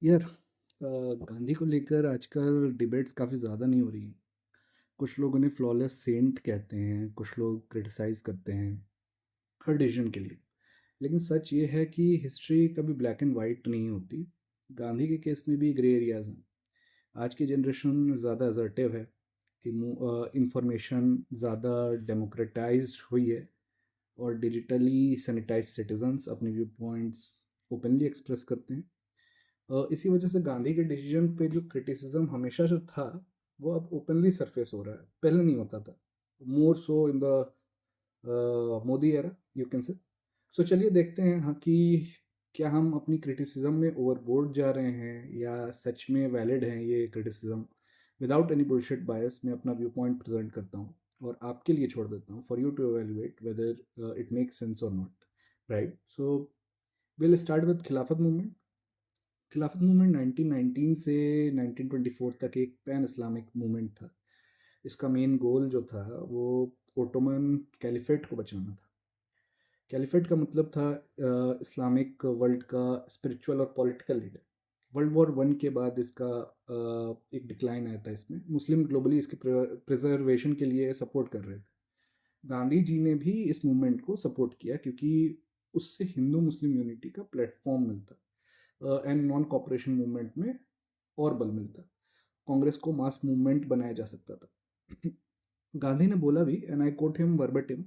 यार, गांधी को लेकर आजकल डिबेट्स काफ़ी ज़्यादा नहीं हो रही हैं। कुछ लोग उन्हें फ्लॉलेस सेंट कहते हैं, कुछ लोग क्रिटिसाइज़ करते हैं हर डिसीजन के लिए। लेकिन सच ये है कि हिस्ट्री कभी ब्लैक एंड वाइट नहीं होती। गांधी के केस में भी ग्रे एरियाज हैं। आज की जनरेशन ज़्यादा असर्टिव है, इंफॉर्मेशन ज़्यादा डेमोक्रेटाइज्ड हुई है, और डिजिटली सैनिटाइज सिटीजन्स अपने व्यू पॉइंट्स ओपनली एक्सप्रेस करते हैं। इसी वजह से गांधी के डिसीजन पे जो क्रिटिसिज्म हमेशा जो था, वो अब ओपनली सरफेस हो रहा है, पहले नहीं होता था। More so in the Modi era, you can say. So चलिए देखते हैं हाँ कि क्या हम अपनी क्रिटिसिज्म में ओवरबोर्ड जा रहे हैं या सच में वैलिड हैं ये क्रिटिसिज्म। विदाउट एनी बुलशिट बायस मैं अपना व्यू पॉइंट प्रेजेंट करता हूँ और आपके लिए छोड़ देता हूँ for you to evaluate whether it makes sense और not. Right, so will start with Khilafat movement. Khilafat movement 1919 से 1924 तक एक पैन इस्लामिक मूवमेंट था। इसका मेन गोल जो था वो ओटोमन कैलिफेट को बचाना था। कैलिफेट का मतलब था इस्लामिक वर्ल्ड का स्पिरिचुअल और political leader. World war one के बाद इसका एक डिक्लाइन आया था। इसमें मुस्लिम ग्लोबली इसके प्रिजर्वेशन के लिए सपोर्ट कर रहे थे। गांधी जी ने भी इस मूवमेंट को सपोर्ट किया क्योंकि उससे हिंदू मुस्लिम यूनिटी का प्लेटफॉर्म मिलता एंड नॉन कॉपरेशन मूवमेंट में और बल मिलता। कांग्रेस को मास मूवमेंट बनाया जा सकता था। गांधी ने बोला भी, and I quote him verbatim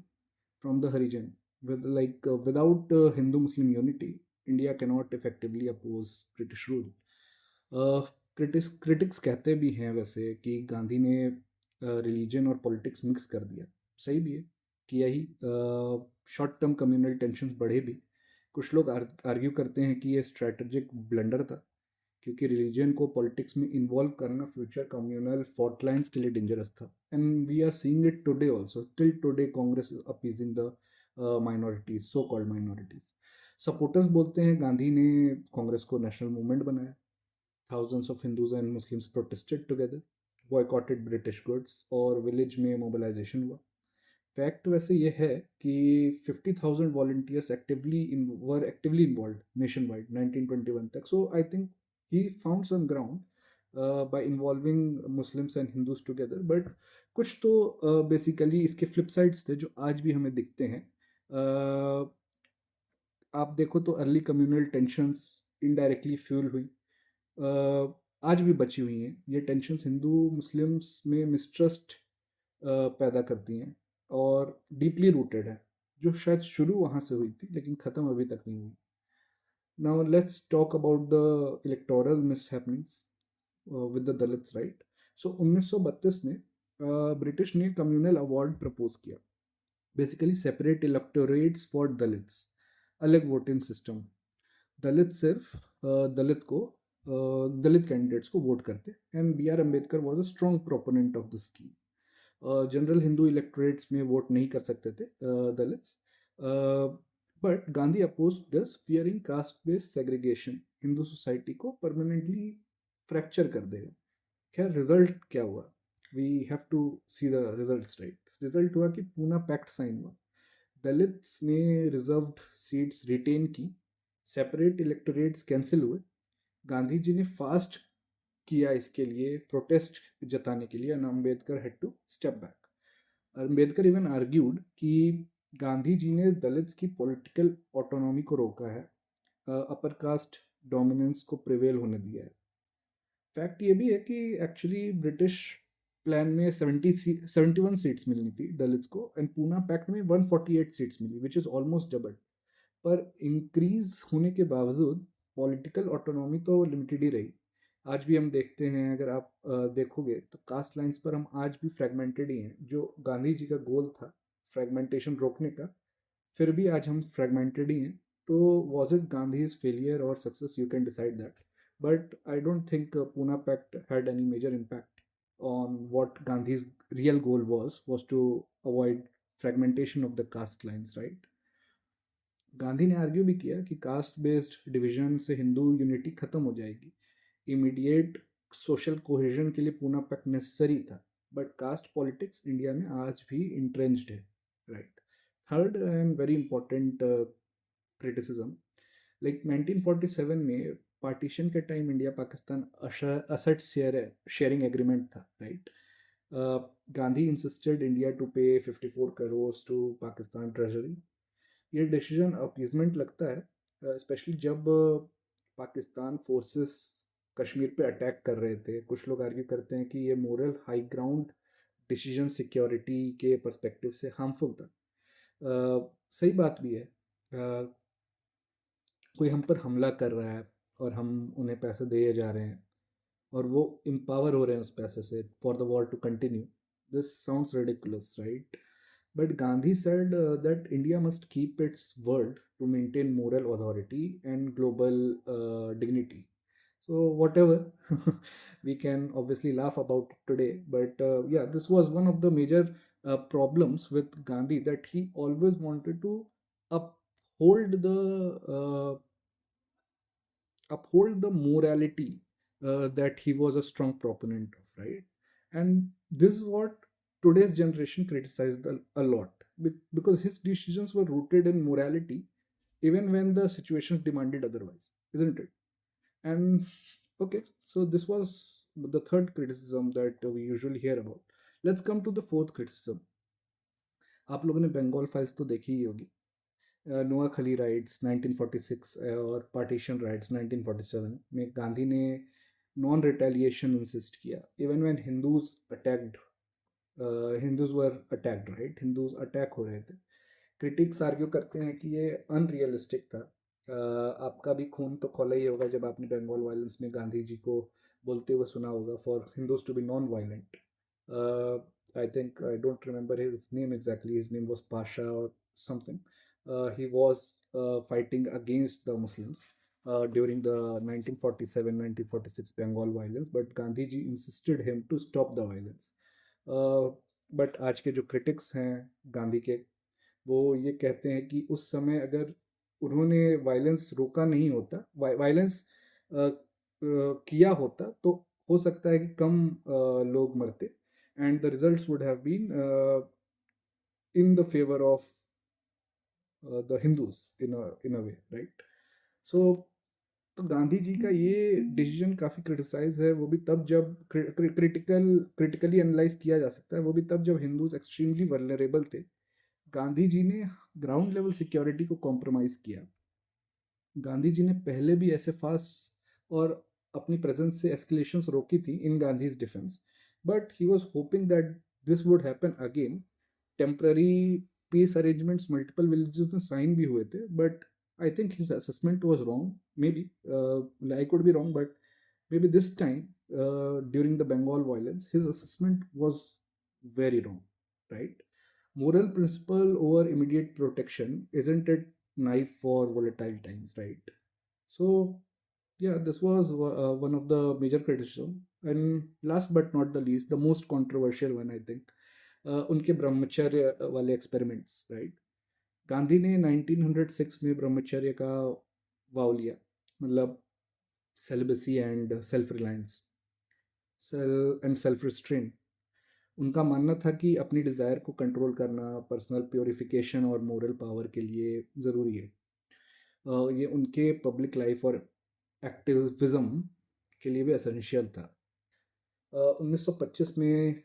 from the Harijan, without Hindu Muslim unity, India cannot effectively oppose British rule. Critics कहते भी हैं वैसे कि गांधी ने रिलीजन और पॉलिटिक्स मिक्स कर दिया। सही भी है, किया ही। शॉर्ट टर्म कम्युनल टेंशन बढ़े भी। कुछ लोग आर्ग्यू करते हैं कि ये स्ट्रैटेजिक ब्लंडर था क्योंकि रिलीजन को पॉलिटिक्स में इन्वॉल्व करना फ्यूचर कम्युनल फॉल्ट लाइन्स के लिए डेंजरस था। And we are seeing it today also, till today Congress is appeasing the minorities, so called minorities. Supporters बोलते हैं गांधी ने कांग्रेस को नेशनल मूवमेंट बनाया। Thousands of Hindus and Muslims protested together, boycotted British goods और village में mobilization हुआ। Fact वैसे ये है कि 50,000 volunteers actively involve nation wide 1921 तक। So I think he found some ground by involving Muslims and Hindus together. But कुछ तो बेसिकली इसके फ्लिप साइड्स थे जो आज भी हमें दिखते हैं। आप देखो तो early communal tensions indirectly fuel हुई, आज भी बची हुई हैं। ये टेंशंस हिंदू मुस्लिम्स में मिसट्रस्ट पैदा करती हैं और डीपली रूटेड है, जो शायद शुरू वहाँ से हुई थी लेकिन ख़त्म अभी तक नहीं हुई। Now let's talk about the electoral mishappenings with the Dalits, right. So 1932 में ब्रिटिश ने कम्युनल अवार्ड प्रपोज किया, basically separate electorates for Dalits, अलग वोटिंग सिस्टम। दलित सिर्फ दलित को दलित कैंडिडेट्स को वोट करते। And B R Ambedkar was a strong proponent of the scheme. General Hindu electorates में vote नहीं कर सकते थे Dalits, but Gandhi oppose this fearing caste based segregation Hindu society को परमानेंटली फ्रैक्चर कर देगा। खैर रिजल्ट क्या हुआ, we have to see the results, right. Result हुआ कि पूना पैक्ट साइन हुआ। दलित्स ने रिजर्व्ड सीट्स रिटेन की, सेपरेट इलेक्टोरेट्स कैंसिल हुए। गांधी जी ने फास्ट किया इसके लिए, प्रोटेस्ट जताने के लिए, and Ambedkar had to step back. Ambedkar even argued कि गांधी जी ने दलित्स की पॉलिटिकल ऑटोनॉमी को रोका है, अपर कास्ट डोमिनेंस को प्रिवेल होने दिया है। फैक्ट ये भी है कि एक्चुअली ब्रिटिश प्लान में 71 सीट्स मिलनी थी दलित्स को, एंड पूना पैक्ट में 148 सीट्स मिली, विच इज़ ऑलमोस्ट डबल। पर इंक्रीज होने के बावजूद पॉलिटिकल ऑटोनॉमी तो लिमिटेड ही रही। आज भी हम देखते हैं, अगर आप देखोगे तो कास्ट लाइंस पर हम आज भी फ्रेगमेंटेड ही हैं। जो गांधी जी का गोल था फ्रेगमेंटेशन रोकने का, फिर भी आज हम फ्रेगमेंटेड ही हैं। तो वॉज इट गांधीज फेलियर और success, you can decide that. But I don't think Poona pact had any major impact on what Gandhi's real goal was to avoid fragmentation of the caste lines, right? Gandhi ने argue भी किया कि caste based division से Hindu unity खत्म हो जाएगी। Immediate social cohesion के लिए पूना पैक्ट नेसेसरी था, बट कास्ट पॉलिटिक्स इंडिया में आज भी इंट्रेंच्ड है, right. Third and very important criticism, like 1947 में पार्टीशन के time India Pakistan asset sharing agreement था, right? Gandhi insisted India to pay 54 crore to Pakistan treasury. ये डिसीजन अपीजमेंट लगता है, स्पेशली जब पाकिस्तान फोर्सेस कश्मीर पे अटैक कर रहे थे। कुछ लोग आर्ग्यू करते हैं कि ये moral high ground decision security के पर्सपेक्टिव से हार्मफुल था। सही बात भी है। कोई हम पर हमला कर रहा है और हम उन्हें पैसे दिए जा रहे हैं और वो एम्पावर हो रहे हैं उस पैसे से for the war to continue. This sounds ridiculous, right? But Gandhi said that India must keep its word to maintain moral authority and global dignity. So whatever, we can obviously laugh about it today, but yeah, this was one of the major problems with Gandhi, that he always wanted to uphold the morality that he was a strong proponent of, right? And this is what today's generation criticized a lot, because his decisions were rooted in morality even when the situation demanded otherwise, isn't it? And okay, so this was the third criticism that we usually hear about. Let's come to the fourth criticism. आप लोगों ने Bengal files तो देखी ही होगी। नोआ खली rights 1946 और partition rights 1947 में गांधी ने नॉन रिटेलिएशन इंसिस्ट किया even when Hindus were attacked, right? Hindus attack हो रहे थे। क्रिटिक्स आर्ग्यू करते हैं कि ये अनरियलिस्टिक था। आपका भी खून तो खौला ही होगा जब आपने बंगाल वायलेंस में गांधी जी को बोलते हुए सुना होगा for Hindus to be non violent. I think I don't remember his name exactly. His name was Pasha or something. He was fighting against the Muslims during the 1947-1946 Bengal violence, but Gandhi ji insisted him to stop the violence. But आज के जो critics हैं गांधी के, वो ये कहते हैं कि उस समय अगर उन्होंने वायलेंस रोका नहीं होता, वायलेंस किया होता, तो हो सकता है कि कम लोग मरते, and the results would have been in the favour of the Hindus in a way, right? So तो गांधी जी का ये डिसीजन काफ़ी क्रिटिसाइज है, वो भी तब जब क्रिटिकली एनालाइज किया जा सकता है, वो भी तब जब हिंदूज एक्सट्रीमली वल्नरेबल थे। गांधी जी ने ग्राउंड लेवल सिक्योरिटी को कॉम्प्रोमाइज़ किया। गांधी जी ने पहले भी ऐसे फास्ट और अपनी प्रेजेंस से एस्केलेशंस रोकी थी in Gandhi's defence, but he was hoping that this would happen again. Temporary peace arrangements multiple villages में साइन भी हुए थे, but I think his assessment was wrong. Maybe I could be wrong, but maybe this time during the Bengal violence, his assessment was very wrong, right? Moral principle over immediate protection, isn't it knife for volatile times, right? So yeah, this was one of the major criticism. And last but not the least, the most controversial one, I think, उनके ब्रह्मचर्य वाले experiments, right? Gandhi ने 1906 में ब्रह्मचर्य का वाव लिया, मतलब celibacy and self reliance, self restrain. उनका मानना था कि अपनी डिज़ायर को कंट्रोल करना पर्सनल प्योरिफिकेशन और मोरल पावर के लिए ज़रूरी है। ये उनके पब्लिक लाइफ और एक्टिविज्म के लिए भी एसेंशियल था। 1925 में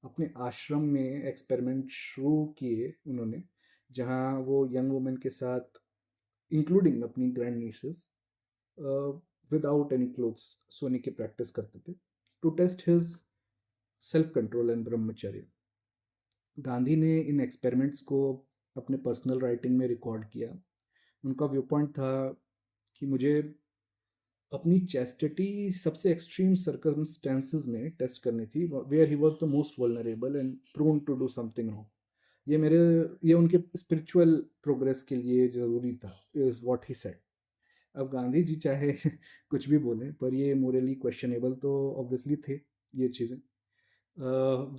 अपने आश्रम में एक्सपेरिमेंट शुरू किए उन्होंने, जहाँ वो यंग वुमेन के साथ, इंक्लूडिंग अपनी grand nieces, without any clothes सोने की प्रैक्टिस करते थे to test his self control and brahmacharya. Gandhi ने इन एक्सपेरिमेंट्स को अपने पर्सनल राइटिंग में रिकॉर्ड किया। उनका व्यू पॉइंट था कि मुझे अपनी चेस्टिटी सबसे एक्सट्रीम सर्कमस्टेंसेस में टेस्ट करनी थी, where he was the most vulnerable and prone to do something wrong. ये उनके स्पिरिचुअल प्रोग्रेस के लिए ज़रूरी था, इज़ वॉट ही सेड। अब गांधी जी चाहे कुछ भी बोले, पर ये मोरली क्वेश्चनेबल तो ऑब्वियसली थे ये चीज़ें।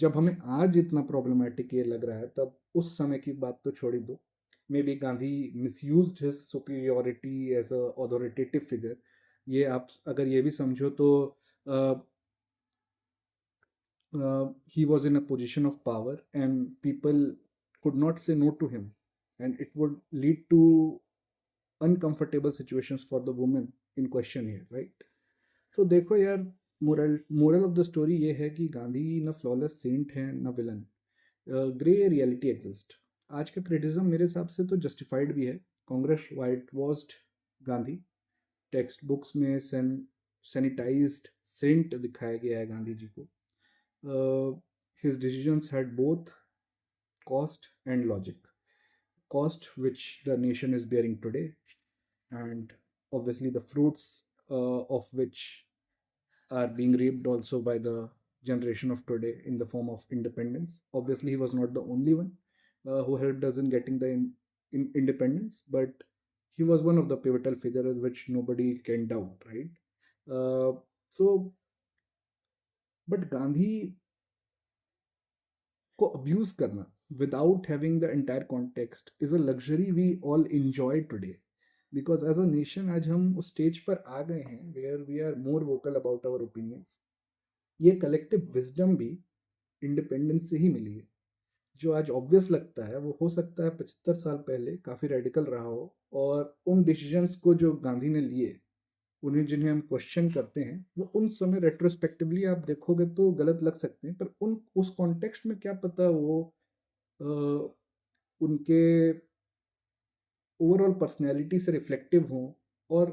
जब हमें आज इतना प्रॉब्लमेटिक ये लग रहा है, तब उस समय की बात तो छोड़ ही दो। Maybe Gandhi misused his superiority as a authoritative figure. ये आप अगर ये भी समझो तो he was in a position of power and people could not say no to him, and it would lead to uncomfortable situations for the woman in question here, right? तो देखो यार, मोरल ऑफ द स्टोरी ये है कि गांधी न flawless Saint है न villain, grey reality exist. आज का क्रिटिज्म मेरे हिसाब से तो जस्टिफाइड भी है। Congress white washed Gandhi, text books में सैनिटाइज्ड सेंट दिखाया गया है गांधी जी को। His decisions had both cost and logic. Cost which the nation is bearing today, and obviously the fruits of which are being reaped also by the generation of today in the form of independence. Obviously, he was not the only one who helped us in getting the independence, but he was one of the pivotal figures which nobody can doubt, right? So, but Gandhi को abuse करना without having the entire context is a luxury we all enjoy today, because as a nation आज हम उस stage पर आ गए हैं where we are more vocal about our opinions। ये collective wisdom भी इंडिपेंडेंस से ही मिली है। जो आज ऑब्वियस लगता है वो हो सकता है 75 साल पहले काफ़ी रेडिकल रहा हो, और उन डिसीजंस को जो गांधी ने लिए, उन्हें जिन्हें हम क्वेश्चन करते हैं, वो उन समय रेट्रोस्पेक्टिवली आप देखोगे तो गलत लग सकते हैं, पर उन उस कॉन्टेक्स्ट में क्या पता वो अ, उनके ओवरऑल पर्सनैलिटी से रिफ्लेक्टिव हों और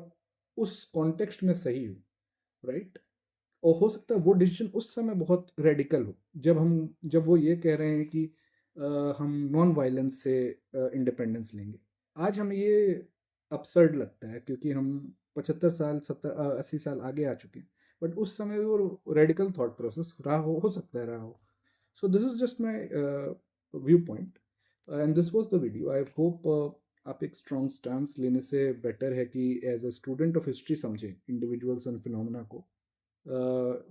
उस कॉन्टेक्स्ट में सही हो, राइट? और हो सकता है वो डिसीजन उस समय बहुत रेडिकल हो, जब वो ये कह रहे हैं कि हम नॉन वायलेंस से इंडिपेंडेंस लेंगे। आज हमें ये अपसर्ड लगता है क्योंकि हम 75 साल 80 साल आगे आ चुके हैं, बट उस समय वो रेडिकल थॉट प्रोसेस रहा हो सकता है रहा हो। So this is just my viewpoint, and this was the video. I hope आप एक स्ट्रॉन्ग स्टांस लेने से बेटर है कि as a student of history समझें इंडिविजुअल्स एंड फिनोमेना को,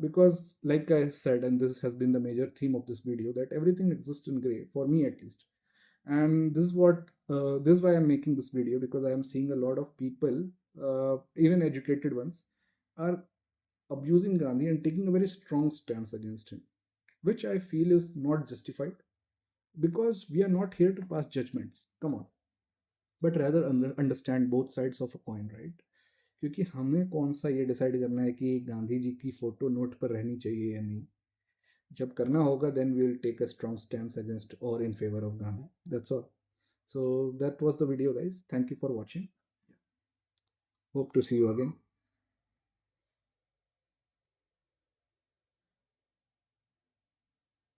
because like I said, and this has been the major theme of this video, that everything exists in gray for me at least. And this is why I'm making this video, because I am seeing a lot of people, even educated ones, are abusing Gandhi and taking a very strong stance against him, which I feel is not justified, because we are not here to pass judgments, come on, but rather understand both sides of a coin, right? क्योंकि हमें कौन सा ये decide करना है कि गांधी जी की photo note पर रहनी चाहिए या नहीं। जब करना होगा then we will take a strong stand against और in favour of Gandhi, that's all. So that was the video guys, thank you for watching, hope to see you again.